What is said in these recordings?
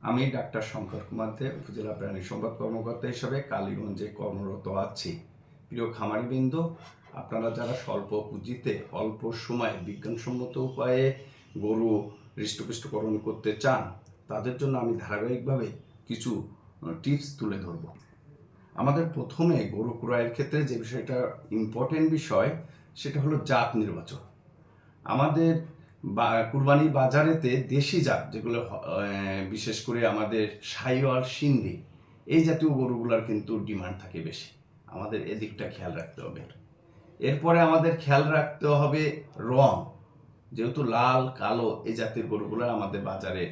আমি ডাক্তার শঙ্কর কুমার দে, উপজেলা প্রাণী সম্পদ কর্মকর্তা হিসেবে কালীগঞ্জে কর্মরত আছি। প্রিয় খামারিবৃন্দ, আপনারা যারা স্বল্প পুঁজিতে অল্প সময়ে বিজ্ঞানসম্মত উপায়ে গরু হৃষ্টপুষ্টকরণ করতে চান, তাদের জন্য আমি ধারাবাহিকভাবে কিছু টিপস তুলে ধরব। আমাদের প্রথমে গরু ক্রয়ের ক্ষেত্রে যে বিষয়টা ইম্পর্টেন্ট বিষয়, সেটা হলো জাত নির্বাচন। আমাদের কুরবানির বাজারেতে দেশি জাত যেগুলো বিশেষ করে আমাদের শাহিওয়াল, সিন্ধি, এই জাতীয় গরুগুলোর কিন্তু ডিমান্ড থাকে বেশি। আমাদের এদিকটা খেয়াল রাখতে হবে। এরপরে আমাদের খেয়াল রাখতে হবে রং। যেহেতু লাল, কালো এই জাতের গরুগুলোর আমাদের বাজারে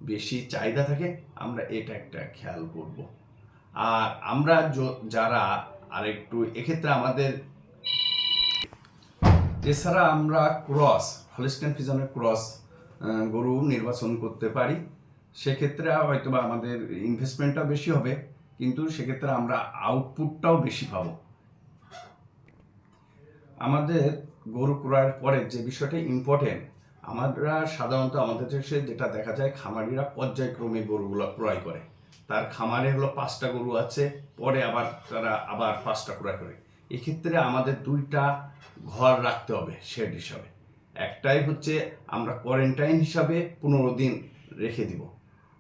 বেশি চাহিদা থাকে, আমরা এটা একটা খেয়াল করব। আর আমরা যারা আরেকটু এক্ষেত্রে আমাদের এছাড়া আমরা হলস্টাইন ফ্রিজিয়ানের ক্রস গরু নির্বাচন করতে পারি। সেক্ষেত্রে হয়তো বা আমাদের ইনভেস্টমেন্টটাও বেশি হবে, কিন্তু সেক্ষেত্রে আমরা আউটপুটটাও বেশি পাবো। আমাদের গরু ক্রয়ের পরে যে বিষয়টা ইম্পর্টেন্ট, আমরা সাধারণত আমাদের দেশে যেটা দেখা যায়, খামারিরা পর্যায়ক্রমে গরুগুলো ক্রয় করে। তার খামারে হলো 5টা গরু আছে, পরে আবার তারা আবার 5টা ক্রয় করে। এক্ষেত্রে আমাদের 2টা ঘর রাখতে হবে শেড হিসাবে। একটাই হচ্ছে আমরা কোয়ারেন্টাইন হিসাবে 15 দিন রেখে দিব।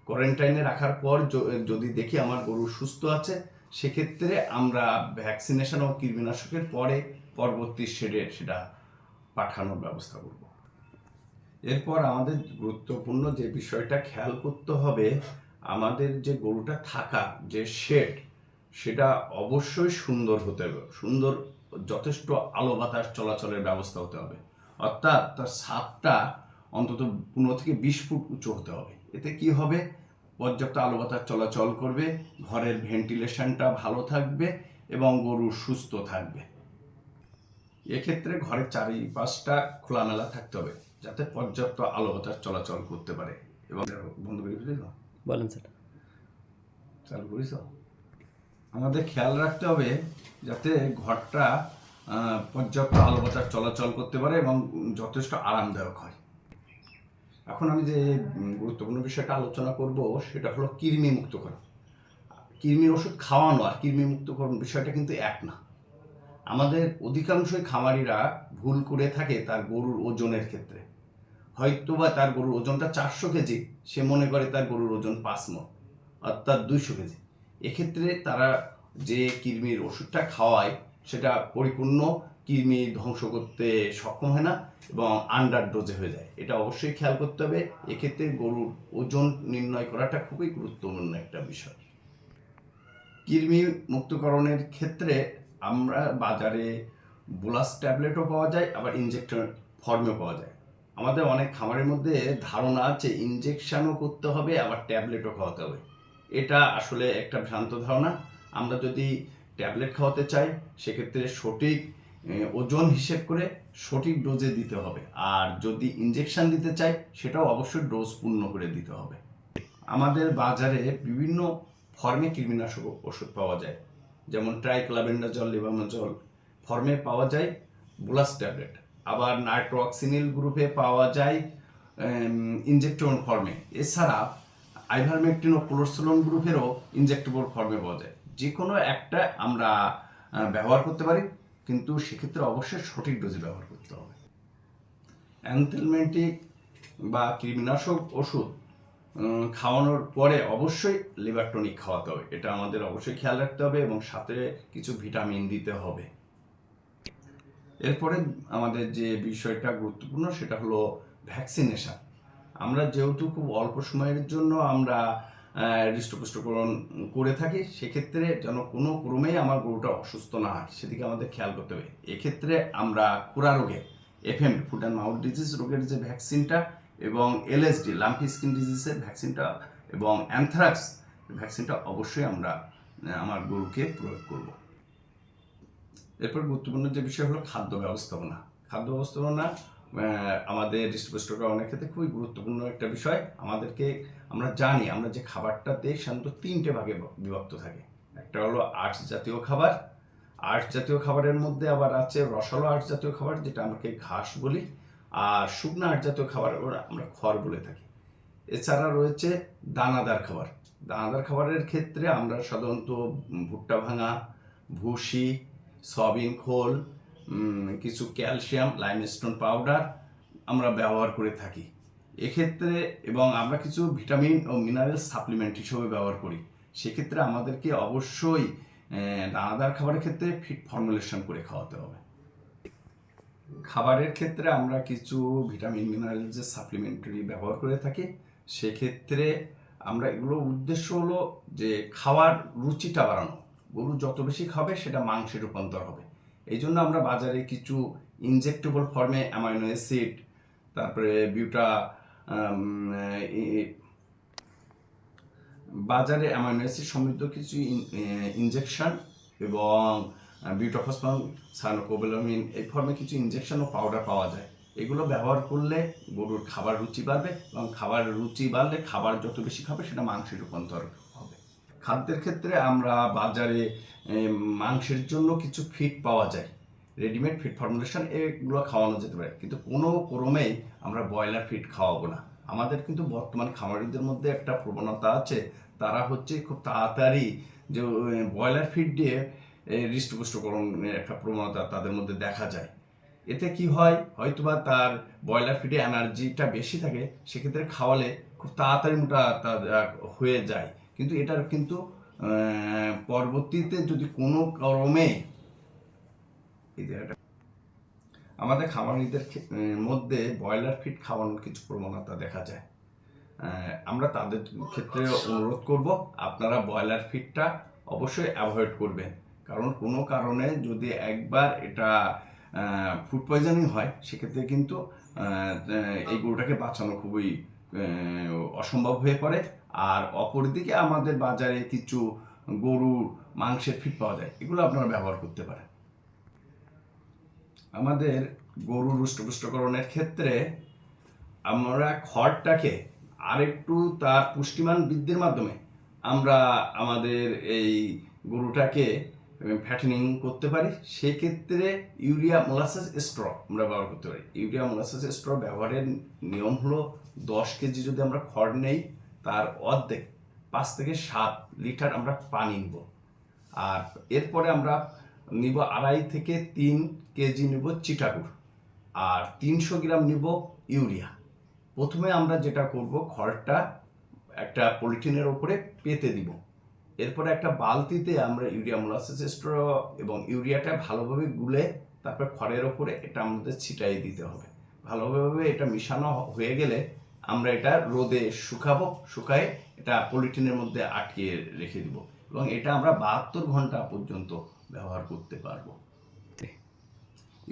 কোয়ারেন্টাইনে রাখার পর যদি দেখি আমার গরু সুস্থ আছে, সেক্ষেত্রে আমরা ভ্যাকসিনেশন ও কীটনাশকের পরে পরবর্তী শেডে সেটা পাঠানোর ব্যবস্থা করব। এরপর আমাদের গুরুত্বপূর্ণ যে বিষয়টা খেয়াল করতে হবে, আমাদের যে গরুটা থাকা যে শেড, সেটা অবশ্যই সুন্দর হতে হবে। সুন্দর, যথেষ্ট আলো বাতাস চলাচলের ব্যবস্থা হতে হবে। অর্থাৎ তার ছাদটা অন্তত 15 থেকে 20 ফুট উঁচু হতে হবে। এতে কি হবে, পর্যাপ্ত আলো বাতাস চলাচল করবে, ঘরের ভেন্টিলেশনটা ভালো থাকবে এবং গরু সুস্থ থাকবে। এক্ষেত্রে ঘরের চারিপাশটা খোলামেলা থাকতে হবে, যাতে পর্যাপ্ত আলো বাতাস চলাচল করতে পারে। এবং বন্ধ করে ফেলি তো, বলেন স্যার। চালু করিস। আমাদের খেয়াল রাখতে হবে যাতে ঘরটা পর্যাপ্ত আলো বাতাস চলাচল করতে পারে এবং যথেষ্ট আরামদায়ক হয়। এখন আমি যে গুরুত্বপূর্ণ বিষয়টা আলোচনা করব, সেটা হলো কৃমি মুক্তকরণ। কৃমির ওষুধ খাওয়ানো আর কৃমি মুক্তকরণ বিষয়টা কিন্তু এক না। আমাদের অধিকাংশই খামারিরা ভুল করে থাকে তার গরুর ওজনের ক্ষেত্রে। হয়তোবা তার গরুর ওজনটা 400 কেজি, সে মনে করে তার গরুর ওজন 5 মণ, অর্থাৎ 200 কেজি। এক্ষেত্রে তারা যে কৃমির ওষুধটা খাওয়ায়, সেটা পরিপূর্ণ কৃমি ধ্বংস করতে সক্ষম হয় না এবং আন্ডার ডোজে হয়ে যায়। এটা অবশ্যই খেয়াল করতে হবে। এক্ষেত্রে গরুর ওজন নির্ণয় করাটা খুবই গুরুত্বপূর্ণ একটা বিষয়। কৃমি মুক্তকরণের ক্ষেত্রে আমরা বাজারে বোলাস ট্যাবলেটও পাওয়া যায়, আবার ইনজেক্টর ফর্মেও পাওয়া যায়। আমাদের অনেক খামারের মধ্যে ধারণা আছে ইনজেকশনও করতে হবে, আবার ট্যাবলেটও খাওয়াতে হবে। এটা আসলে একটা ভ্রান্ত ধারণা। আমরা যদি ট্যাবলেট খাওয়াতে চাই, সেক্ষেত্রে সঠিক ওজন হিসেব করে সঠিক ডোজে দিতে হবে। আর যদি ইনজেকশন দিতে চাই, সেটাও অবশ্যই ডোজ পূর্ণ করে দিতে হবে। আমাদের বাজারে বিভিন্ন ফর্মে কৃমিনাশক ওষুধ পাওয়া যায়, যেমন ট্রাইক্লাবেন্ডাজল, লিবামাজল ফর্মে পাওয়া যায় বোলাস ট্যাবলেট। আবার নাইট্রোঅক্সিনিল গ্রুপে পাওয়া যায় ইনজেক্টেবল ফর্মে। এছাড়া আইভারমেকটিন ও ক্লোরসোলন গ্রুপেরও ইনজেক্টেবল ফর্মে পাওয়া যায়। যে কোনো একটা আমরা ব্যবহার করতে পারি, কিন্তু সেক্ষেত্রে অবশ্যই সঠিক ডোজে ব্যবহার করতে হবে। অ্যান্থেলমেন্টিক বা কৃমিনাশক ওষুধ খাওয়ানোর পরে অবশ্যই লিভার টনিক খাওয়াতে হবে। এটা আমাদের অবশ্যই খেয়াল রাখতে হবে এবং সাথে কিছু ভিটামিন দিতে হবে। এরপরে আমাদের যে বিষয়টা গুরুত্বপূর্ণ, সেটা হলো ভ্যাকসিনেশন। আমরা যেহেতু খুব অল্প সময়ের জন্য আমরা হৃষ্টপুষ্টকরণ করে থাকি, সেক্ষেত্রে যেন কোনো ক্রমেই আমার গরুটা অসুস্থ না হয়, সেদিকে আমাদের খেয়াল করতে হবে। এক্ষেত্রে আমরা খুরা রোগে, FM foot and mouth disease রোগের যে ভ্যাকসিনটা, এবং এলএসডি লাম্পি স্কিন ডিজিজের ভ্যাকসিনটা, এবং অ্যানথ্রাক্স ভ্যাকসিনটা অবশ্যই আমরা আমার গরুকে প্রয়োগ করব। এরপর গুরুত্বপূর্ণ যে বিষয় হলো খাদ্য ব্যবস্থাপনা। খাদ্য ব্যবস্থাপনা আমাদের হৃষ্টপুষ্টকরণের ক্ষেত্রে খুবই গুরুত্বপূর্ণ একটা বিষয়। আমরা জানি আমরা যে খাবারটা দিই, সাধারণত 3টে ভাগে বিভক্ত থাকে। একটা হলো আঁশ জাতীয় খাবার। আঁশ জাতীয় খাবারের মধ্যে আবার আছে রসালো আঁশ জাতীয় খাবার, যেটা আমরা ঘাস বলি, আর শুকনো আঁশ জাতীয় খাবার আমরা খড় বলে থাকি। এছাড়া রয়েছে দানাদার খাবার। দানাদার খাবারের ক্ষেত্রে আমরা সাধারণত ভুট্টা ভাঙা, ভুসি, সয়াবিন খোল, কিছু ক্যালসিয়াম, লাইমস্টোন পাউডার আমরা ব্যবহার করে থাকি এক্ষেত্রে, এবং আমরা কিছু ভিটামিন ও মিনারেল সাপ্লিমেন্ট হিসেবে ব্যবহার করি। সেক্ষেত্রে আমাদেরকে অবশ্যই দানাদার খাবারের ক্ষেত্রে ফিট ফর্মুলেশন করে খাওয়াতে হবে। খাবারের ক্ষেত্রে আমরা কিছু ভিটামিন মিনারেল যে সাপ্লিমেন্টারি ব্যবহার করে থাকি, সেক্ষেত্রে আমরা এগুলোর উদ্দেশ্য হলো যে খাওয়ার রুচিটা বাড়ানো। গরু যত বেশি খাবে সেটা মাংসে রূপান্তর হবে। এই জন্য আমরা বাজারে কিছু ইনজেক্টেবল ফর্মে অ্যামাইনো অ্যাসিড, তারপরে বাজারে অ্যামাইনো অ্যাসিড সমৃদ্ধ কিছু ইনজেকশন এবং বিউটাফসফন, সায়ানোকোবালামিন এই ফর্মে কিছু ইনজেকশন ও পাউডার পাওয়া যায়। এগুলো ব্যবহার করলে গরুর খাবার রুচি বাড়বে, এবং খাবার রুচি বাড়লে খাবার যত বেশি খাবে সেটা মাংসে রূপান্তর হবে। খাদ্যের ক্ষেত্রে আমরা বাজারে মাংসের জন্য কিছু ফিড পাওয়া যায়, রেডিমেড ফিড ফর্মুলেশন, এগুলো খাওয়ানো যেতে পারে, কিন্তু কোনো ক্রমেই আমরা ব্রয়লার ফিড খাওয়াবো না। আমাদের কিন্তু বর্তমান খামারিদের মধ্যে একটা প্রবণতা আছে, তারা হচ্ছে খুব তাড়াতাড়ি যে ব্রয়লার ফিড দিয়ে হৃষ্টপুষ্টকরণের একটা প্রবণতা তাদের মধ্যে দেখা যায়। এতে কি হয়, হয়তোবা তার ব্রয়লার ফিডে এনার্জিটা বেশি থাকে, সেক্ষেত্রে খাওয়ালে খুব তাড়াতাড়ি মোটা হয়ে যায়, কিন্তু এটার কিন্তু পরবর্তীতে যদি কোনো ক্রমে আমাদের খামারিদের মধ্যে ব্রয়লার ফিড খাওয়ানোর কিছু প্রবণতা দেখা যায়, আমরা তাদের ক্ষেত্রে অনুরোধ করব আপনারা ব্রয়লার ফিডটা অবশ্যই অ্যাভয়েড করবেন। কারণ কোনো কারণে যদি একবার এটা ফুড পয়জনিং হয়, সেক্ষেত্রে কিন্তু এই গরুটাকে বাঁচানো খুবই অসম্ভব হয়ে পড়ে। আর অপরদিকে আমাদের বাজারে কিছু গরুর মাংসের ফিড পাওয়া যায়, এগুলো আপনারা ব্যবহার করতে পারেন। আমাদের গরুর হৃষ্টপুষ্টকরণের ক্ষেত্রে আমরা খড়টাকে আরেকটু তার পুষ্টিমান বৃদ্ধির মাধ্যমে আমরা আমাদের এই গরুটাকে ফ্যাটেনিং করতে পারি। সেক্ষেত্রে ইউরিয়া মোলাসেস স্ট্র আমরা ব্যবহার করতে পারি। ইউরিয়া মোলাসেস স্ট্র ব্যবহারের নিয়ম হলো 10 কেজি যদি আমরা খড় নেই, তার অর্ধেক 5 থেকে 7 লিটার আমরা পানি নিব, আর এরপরে আমরা নিব 2.5 থেকে 3 কেজি নিব চিটাগুড়, আর 300 গ্রাম নিব ইউরিয়া। প্রথমে আমরা যেটা করব, খড়টা একটা পলিথিনের ওপরে পেতে দিব, এরপরে একটা বালতিতে আমরা ইউরিয়া মোলাসেস স্ট্র এবং ইউরিয়াটা ভালোভাবে গুলে তারপর খড়ের ওপরে এটা আমাদের ছিটাই দিতে হবে। ভালোভাবে এটা মিশানো হয়ে গেলে আমরা এটা রোদে শুকাবো, শুকায় এটা পলিথিনের মধ্যে আটকে রেখে দিব, এবং এটা আমরা 72 ঘন্টা পর্যন্ত ব্যবহার করতে পারবো।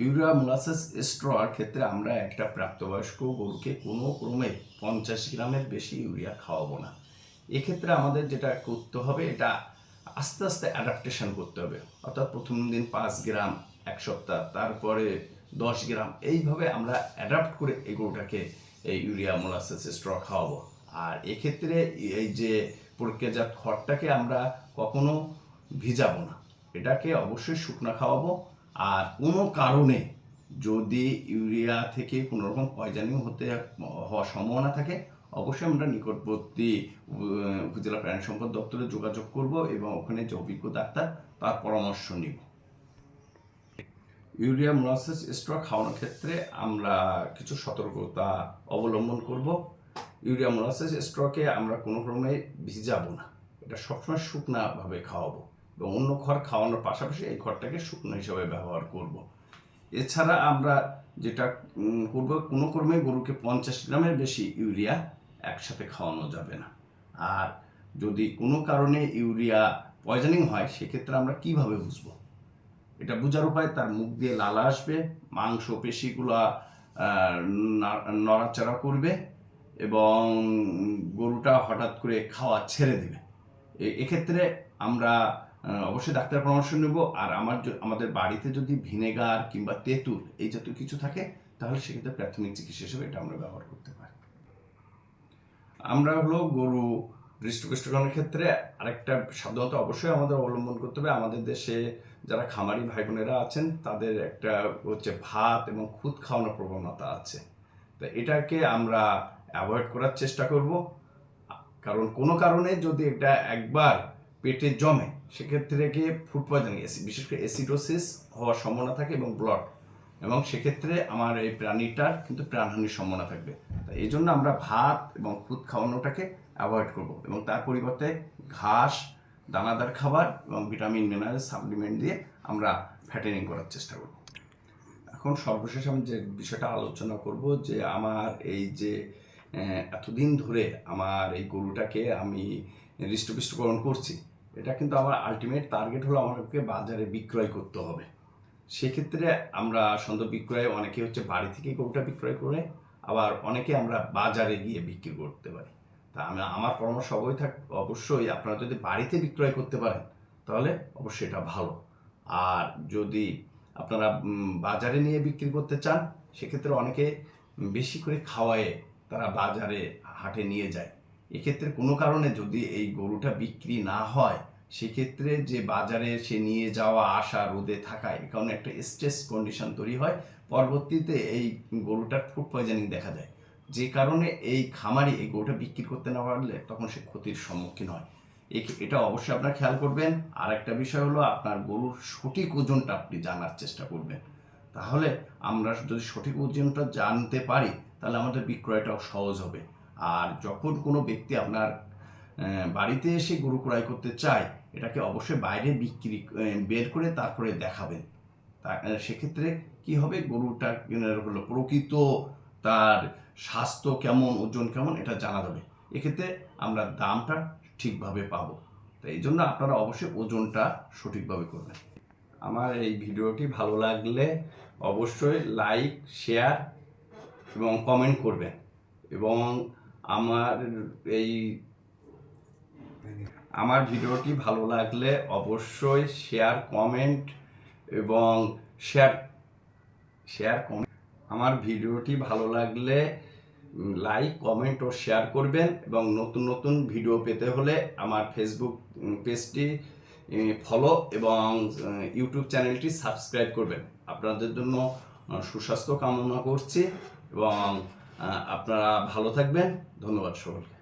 ইউরিয়া মোলাসেস স্ট্রর ক্ষেত্রে আমরা একটা প্রাপ্তবয়স্ক গরুকে কোনো ক্রমে 50 গ্রামের বেশি ইউরিয়া খাওয়াবো না। এক্ষেত্রে আমাদের যেটা করতে হবে, এটা আস্তে আস্তে অ্যাডাপ্টেশন করতে হবে, অর্থাৎ প্রথম দিন 5 গ্রাম, এক সপ্তাহ, তারপরে 10 গ্রাম, এইভাবে আমরা অ্যাডাপ্ট করে এই গরুটাকে এই ইউরিয়া মোলাসেস স্ট্র খাওয়াবো। আর এক্ষেত্রে এই যে প্রক্রিয়াজাত খড়টাকে আমরা কখনো ভিজাবো না, এটাকে অবশ্যই শুকনা খাওয়াবো। আর কোনো কারণে যদি ইউরিয়া থেকে কোনো রকম পয়জনিং হওয়ার সম্ভাবনা থাকে, অবশ্যই আমরা নিকটবর্তী উপজেলা প্রাণী সম্পদ দপ্তরে যোগাযোগ করব এবং ওখানে যে অভিজ্ঞ ডাক্তার তার পরামর্শ নিব। ইউরিয়া মোলাসেস স্ট্র খাওয়ানোর ক্ষেত্রে আমরা কিছু সতর্কতা অবলম্বন করব। ইউরিয়া মোলাসেস স্ট্রকে আমরা কোনো ক্রমে ভিজাবো না, এটা সবসময় শুকনাভাবে খাওয়াবো, এবং অন্য খড় খাওয়ানোর পাশাপাশি এই খড়টাকে শুকনো হিসাবে ব্যবহার করব। এছাড়া আমরা যেটা করব, কোনো ক্রমে গরুকে 50 গ্রামের বেশি ইউরিয়া একসাথে খাওয়ানো যাবে না। আর যদি কোনো কারণে ইউরিয়া পয়জনিং হয়, সেক্ষেত্রে আমরা কিভাবে বুঝবো, এটা বোঝার উপায়, তার মুখ দিয়ে লালা আসবে, মাংস পেশিগুলা নড়াচড়া করবে এবং গরুটা হঠাৎ করে খাওয়া ছেড়ে দেবে। এক্ষেত্রে আমরা অবশ্যই ডাক্তার পরামর্শ নেব। আর আমাদের বাড়িতে যদি ভিনেগার কিংবা তেঁতুল এই জাতীয় কিছু থাকে, তাহলে সেক্ষেত্রে প্রাথমিক চিকিৎসা হিসেবে এটা আমরা ব্যবহার করতে পারি। আমরা হলো গরু হৃষ্টপুষ্টকরণের ক্ষেত্রে আরেকটা সাবধানতা অবশ্যই আমাদের অবলম্বন করতে হবে। আমাদের দেশে যারা খামারি ভাই বোনেরা আছেন, তাদের একটা হচ্ছে ভাত এবং খুদ খাওয়ানোর প্রবণতা আছে, তো এটাকে আমরা অ্যাভয়েড করার চেষ্টা করব। কারণ কোনো কারণে যদি এটা একবার পেটে জমে সেক্ষেত্রে গিয়ে ফুড পয়জনিং, বিশেষ করে অ্যাসিডোসিস হওয়ার সম্ভাবনা থাকে এবং ব্লড, এবং সেক্ষেত্রে আমার এই প্রাণীটার কিন্তু প্রাণহানির সম্ভাবনা থাকবে। তাই এই জন্য আমরা ভাত এবং দুধ খাওয়ানোটাকে অ্যাভয়েড করব এবং তার পরিবর্তে ঘাস, দানাদার খাবার এবং ভিটামিন মিনারেল সাপ্লিমেন্ট দিয়ে আমরা ফ্যাটেনিং করার চেষ্টা করব। এখন সর্বশেষ আমি যে বিষয়টা আলোচনা করব যে আমার এই যে এতদিন ধরে আমার এই গরুটাকে আমি হৃষ্টপুষ্টকরণ করছি, এটা কিন্তু আমার আলটিমেট টার্গেট হলো আমাকে বাজারে বিক্রয় করতে হবে। সেক্ষেত্রে আমরা সন্দেহ বিক্রয়ে অনেকে হচ্ছে বাড়ি থেকে গরুটা বিক্রয় করে, আবার অনেকে আমরা বাজারে গিয়ে বিক্রি করতে পারি। তা আমার পরামর্শ অবশ্যই আপনারা যদি বাড়িতে বিক্রয় করতে পারেন তাহলে অবশ্যই এটা ভালো। আর যদি আপনারা বাজারে নিয়ে বিক্রি করতে চান সেক্ষেত্রে অনেকে বেশি করে খাওয়ায়ে তারা বাজারে হাটে নিয়ে যায়। এক্ষেত্রে কোনো কারণে যদি এই গরুটা বিক্রি না হয় সেক্ষেত্রে যে বাজারে সে নিয়ে যাওয়া আসা রোদে থাকায় এই কারণে একটা স্ট্রেস কন্ডিশন তৈরি হয়, পরবর্তীতে এই গরুটার ফুড পয়জনিং দেখা যায়, যে কারণে এই খামারি এই গরুটা বিক্রি করতে না পারলে তখন সে ক্ষতির সম্মুখীন হয়। এটা অবশ্যই আপনার খেয়াল করবেন। আর একটা বিষয় হলো আপনার গরুর সঠিক ওজনটা আপনি জানার চেষ্টা করবেন। তাহলে আমরা যদি সঠিক ওজনটা জানতে পারি তাহলে আমাদের বিক্রয়টাও সহজ হবে। আর যখন কোনো ব্যক্তি আপনার বাড়িতে এসে গরু ক্রয় করতে চায় এটাকে অবশ্যই বাইরে বের করে তারপরে দেখাবেন। সেক্ষেত্রে কি হবে, গরুটা হলো প্রকৃত তার স্বাস্থ্য কেমন, ওজন কেমন এটা জানা যাবে। এক্ষেত্রে আমরা দামটা ঠিকভাবে পাবো। তো এই জন্য আপনারা অবশ্যই ওজনটা সঠিকভাবে করবেন। আমার এই ভিডিওটি ভালো লাগলে অবশ্যই লাইক, শেয়ার এবং কমেন্ট করবেন। এবং আমার ভিডিওটি ভালো লাগলে অবশ্যই শেয়ার, কমেন্ট এবং আমার ভিডিওটি ভালো লাগলে লাইক, কমেন্ট ও শেয়ার করবেন এবং নতুন নতুন ভিডিও পেতে হলে আমার ফেসবুক পেজটি ফলো এবং ইউটিউব চ্যানেলটি সাবস্ক্রাইব করবেন। আপনাদের জন্য সুস্বাস্থ্য কামনা করছি এবং আপনারা ভালো থাকবেন। ধন্যবাদ সকলকে।